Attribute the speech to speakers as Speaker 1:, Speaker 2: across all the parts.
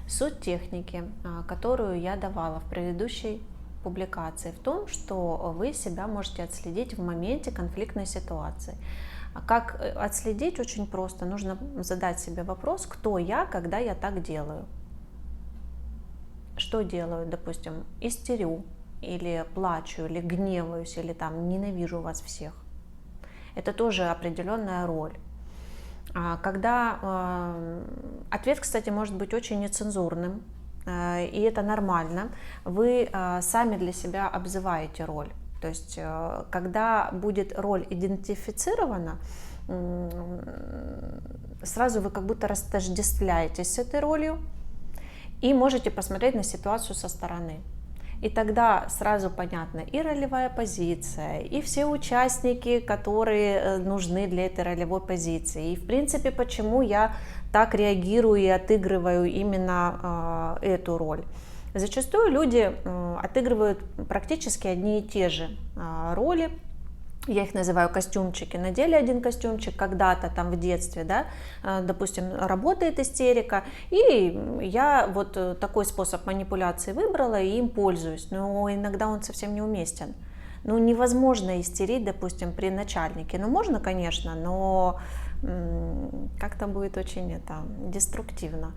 Speaker 1: Суть техники, которую я давала в предыдущей публикации, в том, что вы себя можете отследить в моменте конфликтной ситуации. А как отследить? Очень просто. Нужно задать себе вопрос, кто я, когда я так делаю. Что делаю? Допустим, истерю, или плачу, или гневаюсь, или там ненавижу вас всех. Это тоже определенная роль. Когда ответ, кстати, может быть очень нецензурным, и это нормально, вы сами для себя обзываете роль. То есть, когда будет роль идентифицирована, сразу вы как будто растождествляетесь с этой ролью и можете посмотреть на ситуацию со стороны. И тогда сразу понятна и ролевая позиция, и все участники, которые нужны для этой ролевой позиции. И в принципе, почему я так реагирую и отыгрываю именно эту роль. Зачастую люди отыгрывают практически одни и те же роли. Я их называю костюмчики. Надели один костюмчик когда-то там в детстве, да, допустим, работает истерика, и я вот такой способ манипуляции выбрала и им пользуюсь, но иногда он совсем неуместен. Ну, невозможно истерить, допустим, при начальнике. Ну, можно, конечно, но как-то будет очень деструктивно.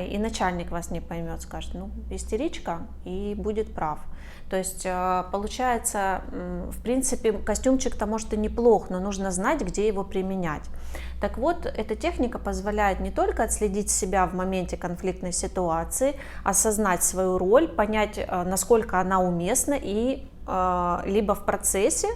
Speaker 1: И начальник вас не поймет, скажет, ну, истеричка, и будет прав. То есть, получается, в принципе, костюмчик-то может и неплох, но нужно знать, где его применять. Так вот, эта техника позволяет не только отследить себя в моменте конфликтной ситуации, осознать свою роль, понять, насколько она уместна, и либо в процессе,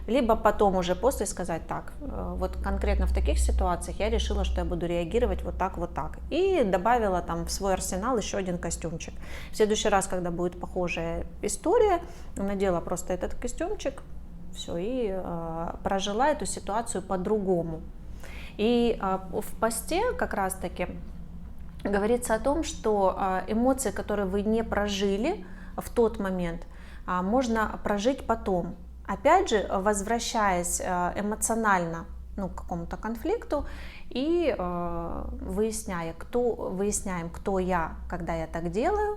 Speaker 1: либо потом уже после сказать, так, вот конкретно в таких ситуациях я решила, что я буду реагировать вот так, вот так. И добавила там в свой арсенал еще один костюмчик. В следующий раз, когда будет похожая история, надела просто этот костюмчик, все, и прожила эту ситуацию по-другому. И в посте как раз-таки говорится о том, что эмоции, которые вы не прожили в тот момент, можно прожить потом. Опять же, возвращаясь эмоционально к какому-то конфликту и выясняем, кто я, когда я так делаю,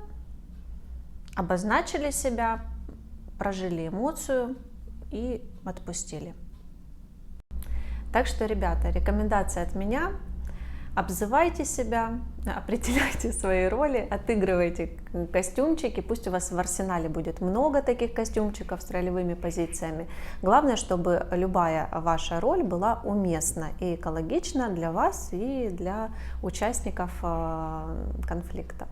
Speaker 1: обозначили себя, прожили эмоцию и отпустили. Так что, ребята, рекомендация от меня: обзывайте себя, определяйте свои роли, отыгрывайте костюмчики. Пусть у вас в арсенале будет много таких костюмчиков с ролевыми позициями. Главное, чтобы любая ваша роль была уместна и экологична для вас и для участников конфликта.